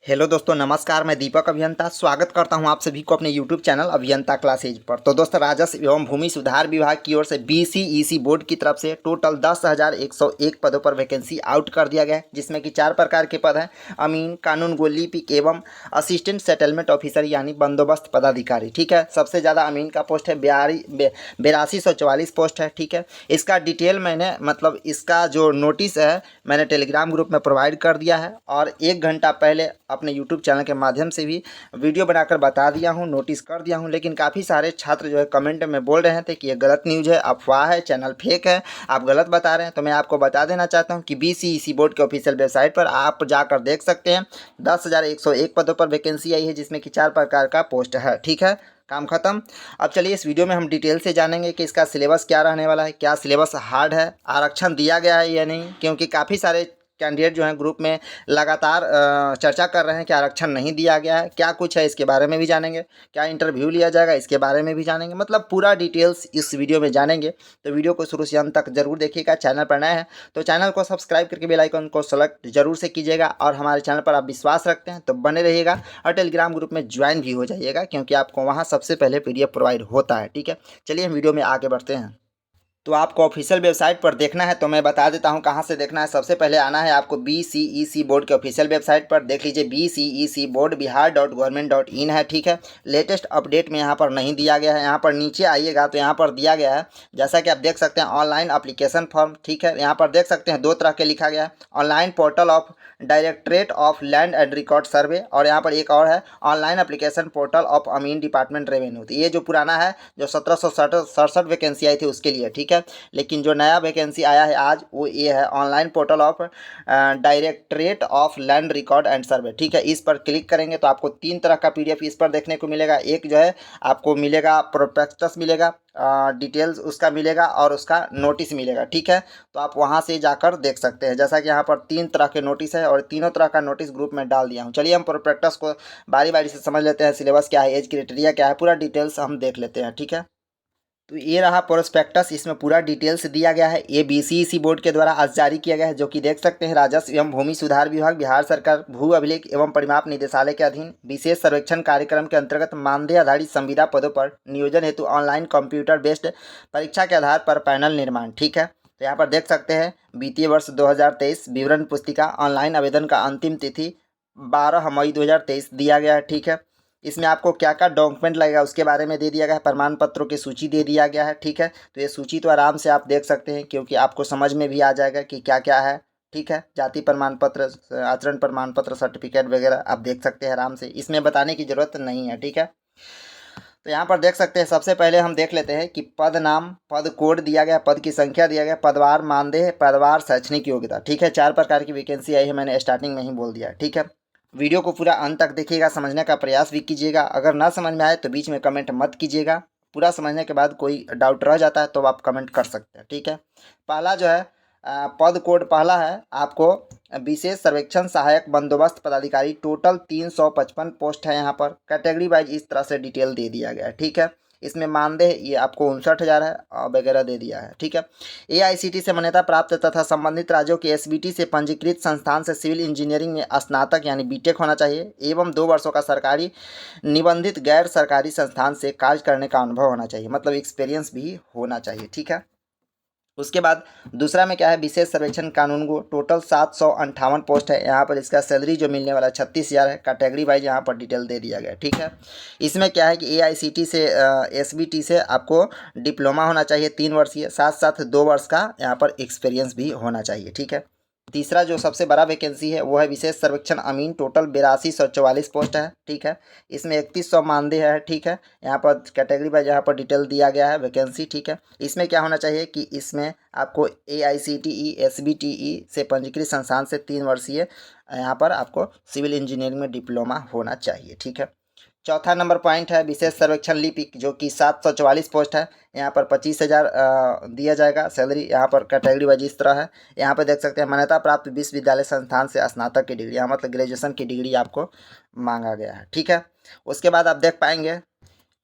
Hello दोस्तों, नमस्कार। मैं दीपक अभियंता स्वागत करता हूं आप सभी को अपने यूट्यूब चैनल अभियंता क्लासेज पर। तो दोस्तों, राजस्व एवं भूमि सुधार विभाग की ओर से बीसीईसी बोर्ड की तरफ से टोटल 10,101 पदों पर वैकेंसी आउट कर दिया गया है, जिसमें कि 4 प्रकार के पद हैं। अमीन, कानूनगो, लिपिक एवं असिस्टेंट सेटलमेंट ऑफिसर यानी बंदोबस्त पदाधिकारी। ठीक है, सबसे ज़्यादा अमीन का पोस्ट है 8244 पोस्ट है। ठीक है, इसका डिटेल मैंने इसका जो नोटिस है मैंने टेलीग्राम ग्रुप में प्रोवाइड कर दिया है, और 1 घंटा पहले अपने यूट्यूब चैनल के माध्यम से भी वीडियो बनाकर बता दिया हूँ, नोटिस कर दिया हूँ। लेकिन काफ़ी सारे छात्र जो है कमेंट में बोल रहे थे कि ये गलत न्यूज़ है, अफवाह है, चैनल फेक है, आप गलत बता रहे हैं। तो मैं आपको बता देना चाहता हूँ कि बीसीईसी बोर्ड के ऑफिशियल वेबसाइट पर आप जाकर देख सकते हैं 10,101 पदों पर वैकेंसी आई है, जिसमें कि 4 प्रकार का पोस्ट है। ठीक है, काम खत्म। अब चलिए इस वीडियो में हम डिटेल से जानेंगे कि इसका सिलेबस क्या रहने वाला है, क्या सिलेबस हार्ड है, आरक्षण दिया गया है या नहीं, क्योंकि काफ़ी सारे कैंडिडेट जो हैं ग्रुप में लगातार चर्चा कर रहे हैं कि आरक्षण नहीं दिया गया है। क्या कुछ है इसके बारे में भी जानेंगे, क्या इंटरव्यू लिया जाएगा इसके बारे में भी जानेंगे, मतलब पूरा डिटेल्स इस वीडियो में जानेंगे। तो वीडियो को शुरू से अंत तक जरूर देखिएगा। चैनल पर नए हैं तो चैनल को सब्सक्राइब करके बेल आइकन को सेलेक्ट जरूर से कीजिएगा, और हमारे चैनल पर आप विश्वास रखते हैं तो बने रहिएगा, और टेलीग्राम ग्रुप में ज्वाइन भी हो जाइएगा, क्योंकि आपको वहाँ सबसे पहले पीडीएफ प्रोवाइड होता है। ठीक है, चलिए हम वीडियो में आगे बढ़ते हैं। तो आपको ऑफिशियल वेबसाइट पर देखना है तो मैं बता देता हूं कहां से देखना है। सबसे पहले आना है आपको बीसीईसी बोर्ड के ऑफिशियल वेबसाइट पर। देख लीजिए, बीसीईसी बोर्ड बिहार.gov.in है। ठीक है, लेटेस्ट अपडेट में यहां पर नहीं दिया गया है। यहां पर नीचे आइएगा तो यहां पर दिया गया है, जैसा कि आप देख सकते हैं, ऑनलाइन एप्लीकेशन फॉर्म। ठीक है, यहां पर देख सकते हैं 2 तरह के लिखा गया है, online portal of directorate of land and record survey, और यहाँ पर एक और है ऑनलाइन एप्लीकेशन पोर्टल ऑफ अमीन डिपार्टमेंट रेवेन्यू। तो ये जो पुराना है, जो 1767 वैकेंसी आई थी उसके लिए। ठीक है, लेकिन जो नया वैकेंसी आया है आज, वो ये है online portal of directorate of land record and सर्वे। ठीक है, इस पर क्लिक करेंगे तो आपको 3 तरह का पीडीएफ इस पर देखने को मिलेगा। एक जो है आपको मिलेगा प्रोस्पेक्टस मिलेगा, डिटेल्स उसका मिलेगा, और उसका नोटिस मिलेगा। ठीक है, तो आप वहां से जाकर देख सकते हैं। जैसा कि यहाँ पर 3 तरह के नोटिस है, और तीनों तरह का नोटिस ग्रुप में डाल दिया हूँ। चलिए हम प्रोस्पेक्टस को बारी बारी से समझ लेते हैं, सिलेबस क्या है, एज क्राइटेरिया क्या है, पूरा डिटेल्स हम देख लेते हैं। ठीक है, तो ये रहा प्रोस्पेक्टस, इसमें पूरा डिटेल्स दिया गया है। ये बीसीईसी बोर्ड के द्वारा आज जारी किया गया है, जो कि देख सकते हैं राजस्व एवं भूमि सुधार विभाग, बिहार सरकार, भू अभिलेख एवं परिमाप निदेशालय के अधीन विशेष सर्वेक्षण कार्यक्रम के अंतर्गत मानदेय आधारित संविदा पदों पर नियोजन हेतु ऑनलाइन कंप्यूटर बेस्ड परीक्षा के आधार पर पैनल निर्माण। ठीक है, तो यहाँ पर देख सकते हैं वित्तीय वर्ष 2023 विवरण पुस्तिका ऑनलाइन आवेदन का अंतिम तिथि 12 मई 2023 दिया गया है। ठीक है, इसमें आपको क्या क्या डॉक्यूमेंट लगेगा उसके बारे में दे दिया गया है, प्रमाण पत्रों की सूची दे दिया गया है। ठीक है, तो ये सूची तो आराम से आप देख सकते हैं, क्योंकि आपको समझ में भी आ जाएगा कि क्या क्या है। ठीक है, जाति प्रमाण पत्र, आचरण प्रमाण पत्र, सर्टिफिकेट वगैरह आप देख सकते हैं आराम से, इसमें बताने की जरूरत नहीं है। ठीक है, तो यहाँ पर देख सकते हैं, सबसे पहले हम देख लेते हैं कि पद नाम, पद कोड दिया गया, पद की संख्या दिया गया, पदवार मानदेय, पदवार शैक्षणिक योग्यता। ठीक है, 4 प्रकार की वैकेंसी आई है, मैंने स्टार्टिंग में ही बोल दिया। ठीक है, वीडियो को पूरा अंत तक देखिएगा, समझने का प्रयास भी कीजिएगा। अगर ना समझ में आए तो बीच में कमेंट मत कीजिएगा, पूरा समझने के बाद कोई डाउट रह जाता है तो आप कमेंट कर सकते हैं। ठीक है, पहला जो है पद कोड पहला है आपको विशेष सर्वेक्षण सहायक बंदोबस्त पदाधिकारी, टोटल 355 पोस्ट है। यहाँ पर कैटेगरी वाइज इस तरह से डिटेल दे दिया गया है। ठीक है, इसमें मानदेय ये आपको 59,000 है वगैरह दे दिया है। ठीक है, एआईसीटी से मान्यता प्राप्त तथा संबंधित राज्यों के एसबीटी से पंजीकृत संस्थान से सिविल इंजीनियरिंग में स्नातक यानी बीटेक होना चाहिए, एवं 2 वर्षों का सरकारी निबंधित गैर सरकारी संस्थान से कार्य करने का अनुभव होना चाहिए, मतलब एक्सपीरियंस भी होना चाहिए। ठीक है, उसके बाद दूसरा में क्या है, विशेष सर्वेक्षण कानून को, टोटल 758 पोस्ट है। यहाँ पर इसका सैलरी जो मिलने वाला 36,000 है। कैटेगरी वाइज यहाँ पर डिटेल दे दिया गया है। ठीक है, इसमें क्या है कि एआईसीटी से एसबीटी से आपको डिप्लोमा होना चाहिए 3 वर्षीय, साथ साथ 2 वर्ष का यहाँ पर एक्सपीरियंस भी होना चाहिए। ठीक है, तीसरा जो सबसे बड़ा वैकेंसी है वो है विशेष सर्वेक्षण अमीन, टोटल 8244 पोस्ट है। ठीक है, इसमें 3100 मानदेय है। ठीक है, यहाँ पर कैटेगरी वाइज यहाँ पर डिटेल दिया गया है वैकेंसी। ठीक है, इसमें क्या होना चाहिए कि इसमें आपको एआईसीटीई एसबीटीई से पंजीकृत संस्थान से 3 वर्षीय यहाँ पर आपको सिविल इंजीनियरिंग में डिप्लोमा होना चाहिए। ठीक है, चौथा नंबर पॉइंट है विशेष सर्वेक्षण लिपिक, जो कि 744 पोस्ट है। यहाँ पर 25,000 दिया जाएगा सैलरी। यहाँ पर कैटेगरी वाइज इस तरह है। यहाँ पर देख सकते हैं मान्यता प्राप्त विश्वविद्यालय संस्थान से स्नातक की डिग्री, यहाँ मतलब ग्रेजुएशन की डिग्री आपको मांगा गया है। ठीक है, उसके बाद आप देख पाएंगे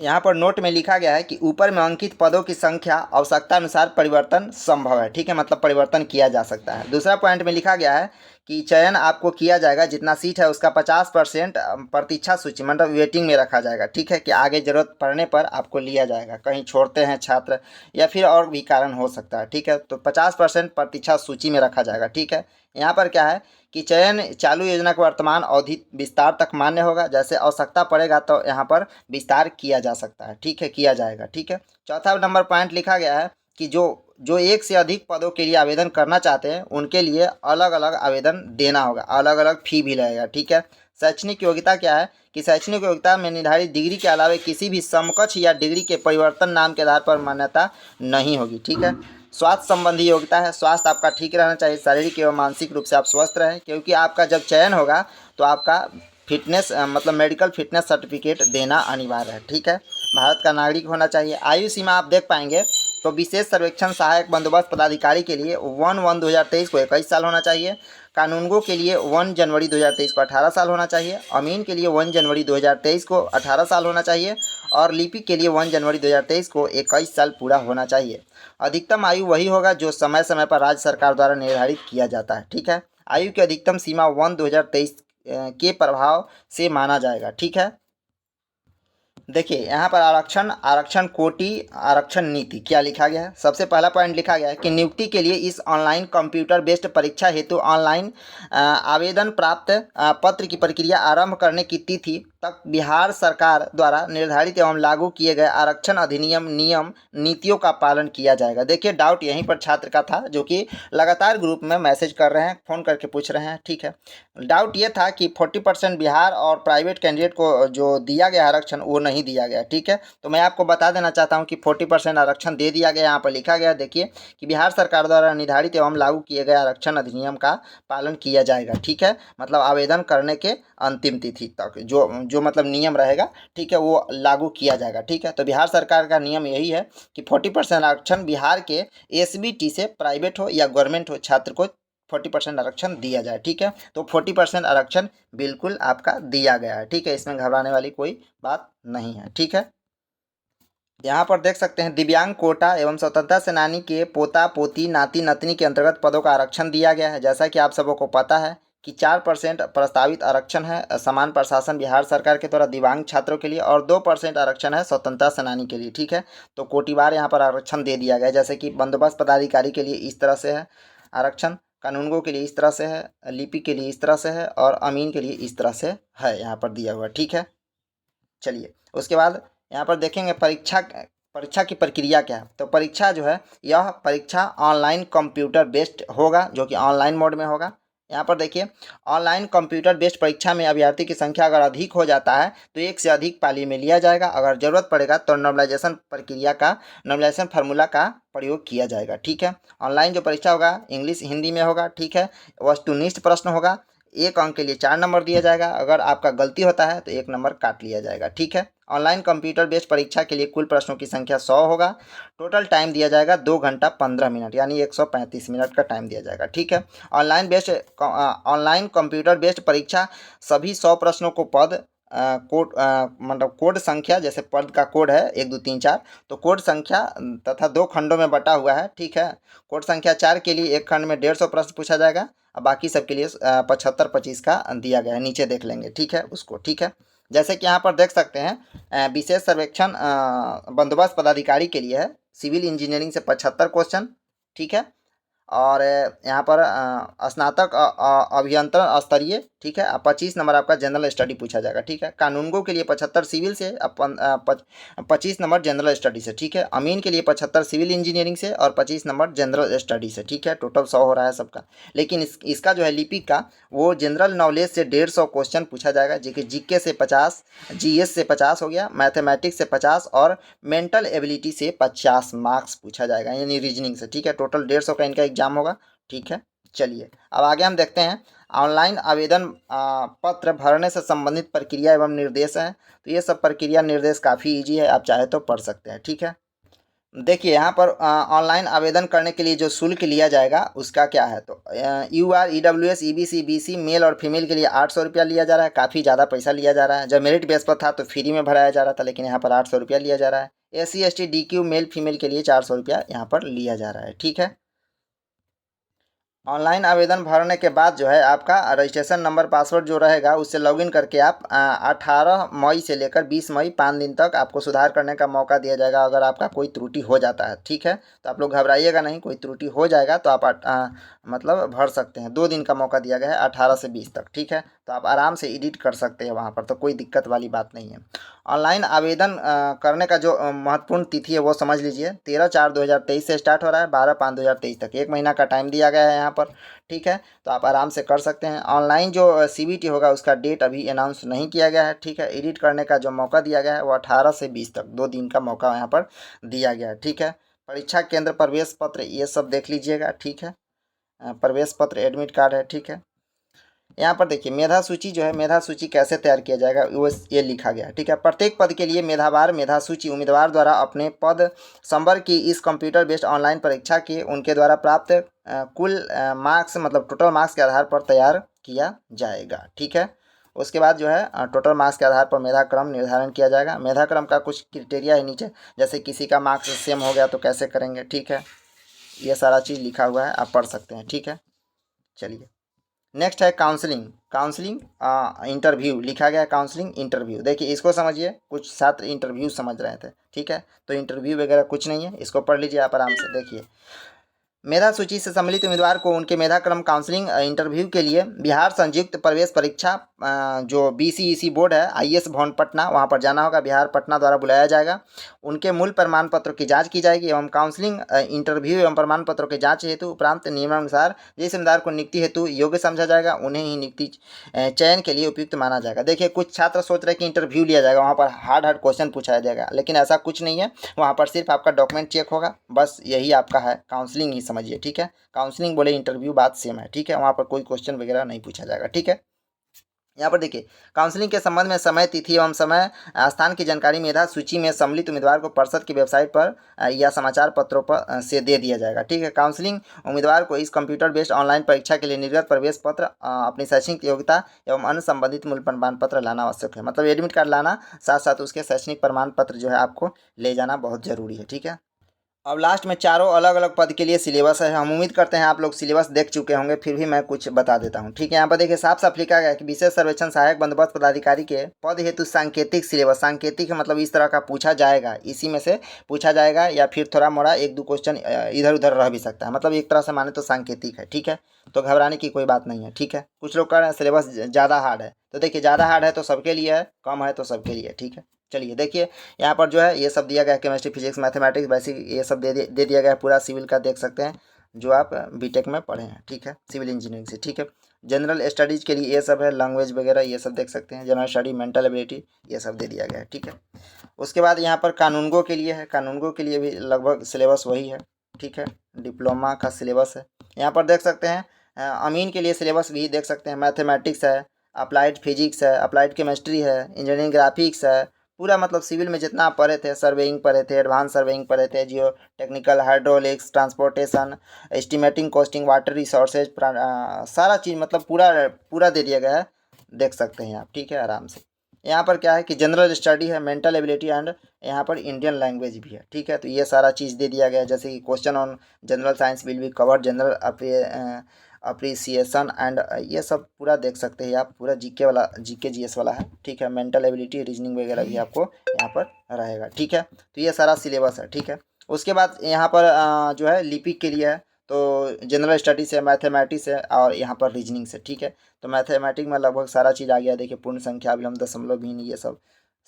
यहाँ पर नोट में लिखा गया है कि ऊपर में अंकित पदों की संख्या आवश्यकता अनुसार परिवर्तन संभव है। ठीक है, मतलब परिवर्तन किया जा सकता है। दूसरा पॉइंट में लिखा गया है कि चयन आपको किया जाएगा, जितना सीट है उसका 50% प्रतीक्षा सूची मतलब वेटिंग में रखा जाएगा। ठीक है, कि आगे जरूरत पड़ने पर आपको लिया जाएगा, कहीं छोड़ते हैं छात्र या फिर और भी कारण हो सकता है। ठीक है, तो 50% प्रतीक्षा सूची में रखा जाएगा। ठीक है, यहाँ पर क्या है कि चयन चालू योजना के वर्तमान अवधि विस्तार तक मान्य होगा, जैसे आवश्यकता पड़ेगा तो यहाँ पर विस्तार किया जा सकता है। ठीक है, किया जाएगा। ठीक है, चौथा नंबर पॉइंट लिखा गया है कि जो जो एक से अधिक पदों के लिए आवेदन करना चाहते हैं उनके लिए अलग अलग आवेदन देना होगा, अलग अलग फी भी लगेगा। ठीक है, शैक्षणिक योग्यता क्या है कि शैक्षणिक योग्यता में निर्धारित डिग्री के अलावा किसी भी समकक्ष या डिग्री के परिवर्तन नाम के आधार पर मान्यता नहीं होगी। ठीक है, स्वास्थ्य संबंधी योग्यता है, स्वास्थ्य आपका ठीक रहना चाहिए, शारीरिक एवं मानसिक रूप से आप स्वस्थ रहें, क्योंकि आपका जब चयन होगा तो आपका फिटनेस मतलब मेडिकल फिटनेस सर्टिफिकेट देना अनिवार्य है। ठीक है, भारत का नागरिक होना चाहिए। आयु सीमा आप देख पाएंगे तो विशेष सर्वेक्षण सहायक बंदोबस्त पदाधिकारी के लिए 1/1/2023 को 21 साल होना चाहिए, कानूनगो के लिए 1 जनवरी 2023 को 18 साल होना चाहिए, अमीन के लिए 1 जनवरी 2023 को 18 साल होना चाहिए और लिपिक के लिए 1 जनवरी 2023 को 21 साल पूरा होना चाहिए। अधिकतम आयु वही होगा जो समय समय पर राज्य सरकार द्वारा निर्धारित किया जाता है। ठीक है, आयु की अधिकतम सीमा 1/2023 के प्रभाव से माना जाएगा। ठीक है, देखिए यहाँ पर आरक्षण, आरक्षण कोटि, आरक्षण नीति क्या लिखा गया है। सबसे पहला पॉइंट लिखा गया है कि नियुक्ति के लिए इस ऑनलाइन कंप्यूटर बेस्ड परीक्षा हेतु ऑनलाइन आवेदन प्राप्त पत्र की प्रक्रिया आरंभ करने की तिथि तक बिहार सरकार द्वारा निर्धारित एवं लागू किए गए आरक्षण अधिनियम नियम नीतियों का पालन किया जाएगा। देखिए डाउट यहीं पर छात्र का था, जो कि लगातार ग्रुप में मैसेज कर रहे हैं, फ़ोन करके पूछ रहे हैं। ठीक है, डाउट ये था कि 40% बिहार और प्राइवेट कैंडिडेट को जो दिया गया आरक्षण वो नहीं दिया गया। ठीक है, तो मैं आपको बता देना चाहता हूँ कि 40% आरक्षण दे दिया गया। यहाँ पर लिखा गया देखिए कि बिहार सरकार द्वारा निर्धारित एवं लागू किए गए आरक्षण अधिनियम का पालन किया जाएगा। ठीक है, मतलब आवेदन करने के अंतिम तिथि तक जो जो मतलब नियम रहेगा, ठीक है, वो लागू किया जाएगा। ठीक है, तो बिहार सरकार का नियम यही है कि 40% आरक्षण बिहार के एसबीटी से प्राइवेट हो या गवर्नमेंट हो छात्र को 40% आरक्षण दिया जाए। ठीक है, तो 40% आरक्षण बिल्कुल आपका दिया गया है। ठीक है, इसमें घबराने वाली कोई बात नहीं है। ठीक है, यहाँ पर देख सकते हैं दिव्यांग कोटा एवं स्वतंत्रता सेनानी के पोता पोती नाती नतनी के अंतर्गत पदों का आरक्षण दिया गया है। जैसा कि आप सबों को पता है कि 4% प्रस्तावित आरक्षण है समान प्रशासन बिहार सरकार के द्वारा दिव्यांग छात्रों के लिए और 2% आरक्षण है स्वतंत्रता सेनानी के लिए। ठीक है, तो कोटिवार यहाँ पर आरक्षण दे दिया गया है, जैसे कि बंदोबस्त पदाधिकारी के लिए इस तरह से है आरक्षण, कानूनगो के लिए इस तरह से है, लिपि के लिए इस तरह से है और अमीन के लिए इस तरह से है यहाँ पर दिया हुआ। ठीक है, चलिए उसके बाद यहाँ पर देखेंगे परीक्षा, परीक्षा की प्रक्रिया क्या है। तो परीक्षा जो है यह परीक्षा ऑनलाइन कंप्यूटर बेस्ड होगा, जो कि ऑनलाइन मोड में होगा। यहाँ पर देखिए ऑनलाइन कंप्यूटर बेस्ड परीक्षा में अभ्यर्थी की संख्या अगर अधिक हो जाता है तो एक से अधिक पाली में लिया जाएगा। अगर ज़रूरत पड़ेगा तो नॉर्मलाइजेशन प्रक्रिया का, नॉर्मलाइजेशन फार्मूला का प्रयोग किया जाएगा। ठीक है, ऑनलाइन जो परीक्षा होगा इंग्लिश हिंदी में होगा। ठीक है, वस्तुनिष्ठ प्रश्न होगा, 1 अंक के लिए 4 नंबर दिया जाएगा, अगर आपका गलती होता है तो 1 नंबर काट लिया जाएगा। ठीक है, ऑनलाइन कंप्यूटर बेस्ड परीक्षा के लिए कुल प्रश्नों की संख्या 100 होगा। टोटल टाइम दिया जाएगा 2 घंटा 15 मिनट, यानी 135 मिनट का टाइम दिया जाएगा। ठीक है, ऑनलाइन कंप्यूटर बेस्ड परीक्षा सभी 100 प्रश्नों को पद कोड मतलब कोड संख्या, जैसे पद का कोड है 1 2 3 4, तो कोड संख्या तथा 2 खंडों में बटा हुआ है। ठीक है, कोड संख्या 4 के लिए एक खंड में 150 प्रश्न पूछा जाएगा, अब बाकी सबके लिए 75-25 का दिया गया है, नीचे देख लेंगे। ठीक है उसको। ठीक है, जैसे कि यहाँ पर देख सकते हैं विशेष सर्वेक्षण बंदोबस्त पदाधिकारी के लिए है, सिविल इंजीनियरिंग से 75 क्वेश्चन। ठीक है, और यहाँ पर स्नातक अभियंत्रण स्तरीय। ठीक है, 25 नंबर आपका जनरल स्टडी पूछा जाएगा। ठीक है, कानूनगो के लिए 75 सिविल से, 25 नंबर जनरल स्टडी से। ठीक है, अमीन के लिए 75 सिविल इंजीनियरिंग से और 25 नंबर जनरल स्टडी से। ठीक है, टोटल 100 हो रहा है सबका। लेकिन इसका जो है लिपिक का वो जनरल नॉलेज से 150 क्वेश्चन पूछा जाएगा, जो कि जीके से 50, जीएस से 50 हो गया, मैथमेटिक्स से 50 और मेंटल एबिलिटी से 50 मार्क्स पूछा जाएगा, यानी रीजनिंग से। ठीक है, टोटल 150 का इनका एग्जाम होगा। ठीक है, चलिए अब आगे हम देखते हैं ऑनलाइन आवेदन पत्र भरने से संबंधित प्रक्रिया एवं निर्देश हैं। तो ये सब प्रक्रिया निर्देश काफ़ी इजी है, आप चाहे तो पढ़ सकते हैं। ठीक है, देखिए यहाँ पर ऑनलाइन आवेदन करने के लिए जो शुल्क लिया जाएगा उसका क्या है, तो UR EWS EBC BC male और फीमेल के लिए 800 रुपया लिया जा रहा है। काफ़ी ज़्यादा पैसा लिया जा रहा है। जब मेरिट बेस पर था तो फ्री में भराया जा रहा था, लेकिन यहाँ पर 800 रुपया लिया जा रहा है। SC ST DQ male female के लिए 400 रुपया यहाँ पर लिया जा रहा है। ठीक है। ऑनलाइन आवेदन भरने के बाद जो है आपका रजिस्ट्रेशन नंबर पासवर्ड जो रहेगा उससे लॉगिन करके आप 18 मई से लेकर 20 मई 5 दिन तक आपको सुधार करने का मौका दिया जाएगा। अगर आपका कोई त्रुटि हो जाता है, ठीक है, तो आप लोग घबराइएगा नहीं। कोई त्रुटि हो जाएगा तो आप मतलब भर सकते हैं। 2 दिन का मौका दिया गया है, 18 से 20 तक। ठीक है, तो आप आराम से एडिट कर सकते हैं वहाँ पर, तो कोई दिक्कत वाली बात नहीं है। ऑनलाइन आवेदन करने का जो महत्वपूर्ण तिथि है वो समझ लीजिए। 13/4/2023 से स्टार्ट हो रहा है, 12/5/2023 तक 1 महीना का टाइम दिया गया है यहाँ पर। ठीक है, तो आप आराम से कर सकते हैं। ऑनलाइन जो CBT होगा उसका डेट अभी अनाउंस नहीं किया गया है। ठीक है, एडिट करने का जो मौका दिया गया है वो 18 से 20 तक 2 दिन का मौका यहाँ पर दिया गया है। ठीक है, परीक्षा केंद्र, प्रवेश पत्र, ये सब देख लीजिएगा। ठीक है, प्रवेश पत्र, एडमिट कार्ड है। ठीक है, यहाँ पर देखिए मेधा सूची जो है, मेधा सूची कैसे तैयार किया जाएगा वो ये लिखा गया है। ठीक है, प्रत्येक पद के लिए मेधावार मेधा सूची उम्मीदवार द्वारा अपने पद संवर्ग की इस कंप्यूटर बेस्ड ऑनलाइन परीक्षा के उनके द्वारा प्राप्त कुल मार्क्स मतलब टोटल मार्क्स के आधार पर तैयार किया जाएगा। ठीक है, उसके बाद जो है टोटल मार्क्स के आधार पर मेधा क्रम निर्धारण किया जाएगा। मेधा क्रम का कुछ क्रिटेरिया है नीचे, जैसे किसी का मार्क्स सेम हो गया तो कैसे करेंगे। ठीक है, ये सारा चीज़ लिखा हुआ है, आप पढ़ सकते हैं। ठीक है, चलिए नेक्स्ट है काउंसलिंग। काउंसलिंग इंटरव्यू लिखा गया है, काउंसलिंग इंटरव्यू। देखिए इसको समझिए, कुछ छात्र इंटरव्यू समझ रहे थे। ठीक है, तो इंटरव्यू वगैरह कुछ नहीं है, इसको पढ़ लीजिए आप आराम से। देखिए मेधा सूची से सम्मिलित उम्मीदवार को उनके मेधा क्रम काउंसलिंग इंटरव्यू के लिए बिहार संयुक्त प्रवेश परीक्षा जो BCEC बोर्ड है IS भवन पटना, वहां पर जाना होगा। बिहार पटना द्वारा बुलाया जाएगा। उनके मूल प्रमाण पत्रों की जांच की जाएगी एवं काउंसलिंग इंटरव्यू एवं प्रमाण पत्रों की जांच हेतु उपरांत नियमानुसार जिस उम्मीदवार को नियुक्ति हेतु योग्य समझा जाएगा उन्हें ही नियुक्ति चयन के लिए उपयुक्त माना जाएगा। देखिए कुछ छात्र सोच रहे हैं कि इंटरव्यू लिया जाएगा, वहाँ पर हार्ड हार्ड क्वेश्चन पूछाया जाएगा, लेकिन ऐसा कुछ नहीं है। वहाँ पर सिर्फ आपका डॉक्यूमेंट चेक होगा, बस यही आपका है। काउंसलिंग ही समझिए। ठीक है, काउंसलिंग बोले इंटरव्यू बात सेम है। ठीक है, वहाँ पर कोई क्वेश्चन वगैरह नहीं पूछा जाएगा। ठीक है, यहाँ पर देखिए काउंसलिंग के संबंध में समय तिथि एवं समय स्थान की जानकारी मेधा सूची में सम्मिलित उम्मीदवार को परिषद की वेबसाइट पर या समाचार पत्रों पर से दे दिया जाएगा। ठीक है, काउंसलिंग उम्मीदवार को इस कंप्यूटर बेस्ड ऑनलाइन परीक्षा के लिए निर्गत प्रवेश पत्र, अपनी शैक्षणिक योग्यता एवं अन्य संबंधित मूल प्रमाण पत्र लाना आवश्यक है। मतलब एडमिट कार्ड लाना, साथ साथ उसके शैक्षणिक प्रमाण पत्र जो है आपको ले जाना बहुत जरूरी है। ठीक है, अब लास्ट में चारों अलग अलग पद के लिए सिलेबस है। हम उम्मीद करते हैं आप लोग सिलेबस देख चुके होंगे, फिर भी मैं कुछ बता देता हूं। ठीक है, यहाँ पर देखिए साफ साफ लिखा गया है कि विशेष सर्वेक्षण सहायक बंदोबस्त पदाधिकारी के पद हेतु सांकेतिक सिलेबस। सांकेतिक है मतलब इस तरह का पूछा जाएगा, इसी में से पूछा जाएगा, या फिर थोड़ा मोड़ा एक दो क्वेश्चन इधर उधर रह भी सकता है। मतलब एक तरह से माने तो सांकेतिक है। ठीक है, तो घबराने की कोई बात नहीं है। ठीक है, कुछ लोग कह रहे हैं सिलेबस ज़्यादा हार्ड है, तो देखिए ज़्यादा हार्ड है तो सबके लिए है, कम है तो सबके लिए। ठीक है, चलिए देखिए यहाँ पर जो है ये सब दिया गया है, केमिस्ट्री फिजिक्स मैथमेटिक्स बेसिक, ये सब दे दिया गया है। पूरा सिविल का देख सकते हैं जो आप बीटेक में पढ़े हैं। ठीक है, सिविल इंजीनियरिंग से। ठीक है, जनरल स्टडीज़ के लिए ये सब है, लैंग्वेज वगैरह ये सब देख सकते हैं, जनरल स्टडी, मेंटल एबिलिटी, ये सब दे दिया गया है। ठीक है, उसके बाद यहाँ पर कानूनगो के लिए है। कानूनगो के लिए भी लगभग सिलेबस वही है। ठीक है, डिप्लोमा का सिलेबस है, यहाँ पर देख सकते हैं। अमीन के लिए सिलेबस भी देख सकते हैं। मैथमेटिक्स है, अप्लाइड फिजिक्स है, अप्लाइड केमिस्ट्री है, इंजीनियरिंग ग्राफिक्स है, पूरा मतलब सिविल में जितना आप पढ़े थे, सर्वेइंग पढ़े थे, एडवांस सर्वेइंग पढ़े थे, जियो technical, hydraulics, transportation, estimating, costing, water resources, सारा चीज़ मतलब पूरा पूरा दे दिया गया है, देख सकते हैं आप। ठीक है, आराम से। यहाँ पर क्या है कि जनरल स्टडी है, मेंटल एबिलिटी एंड यहाँ पर इंडियन लैंग्वेज भी है। ठीक है, तो ये सारा चीज़ दे दिया गया है। जैसे कि question on general science will be cover, general appreciation and ये सब पूरा देख सकते हैं आप। पूरा जीके वाला, जीके जीएस वाला है। ठीक है, मेंटल एबिलिटी, रीजनिंग वगैरह भी आपको यहाँ पर रहेगा। ठीक है, तो ये सारा सिलेबस है। ठीक है, उसके बाद यहाँ पर जो है लिपिक के लिए है, तो जनरल स्टडीज़ है, मैथमेटिक्स है और यहाँ पर रीजनिंग से। ठीक है, तो मैथमेटिक्स में लगभग सारा चीज़ आ गया। देखिए पूर्ण संख्या, विलंब, दशमलव, भिन्न, ये सब,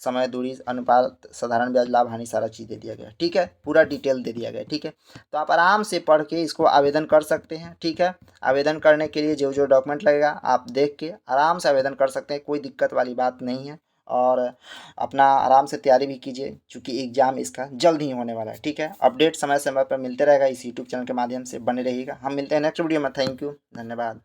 समय, दूरी, अनुपात, साधारण ब्याज, लाभ, हानि, सारा चीज़ दे दिया गया है। ठीक है, पूरा डिटेल दे दिया गया है। ठीक है, तो आप आराम से पढ़ के इसको आवेदन कर सकते हैं। ठीक है, आवेदन करने के लिए जो जो डॉक्यूमेंट लगेगा आप देख के आराम से आवेदन कर सकते हैं, कोई दिक्कत वाली बात नहीं है। और अपना आराम से तैयारी भी कीजिए, क्योंकि एग्ज़ाम इसका जल्द ही होने वाला है। ठीक है, अपडेट समय समय पर मिलते रहेगा इस यूट्यूब चैनल के माध्यम से, बने रहिएगा। हम मिलते हैं नेक्स्ट वीडियो में। थैंक यू, धन्यवाद।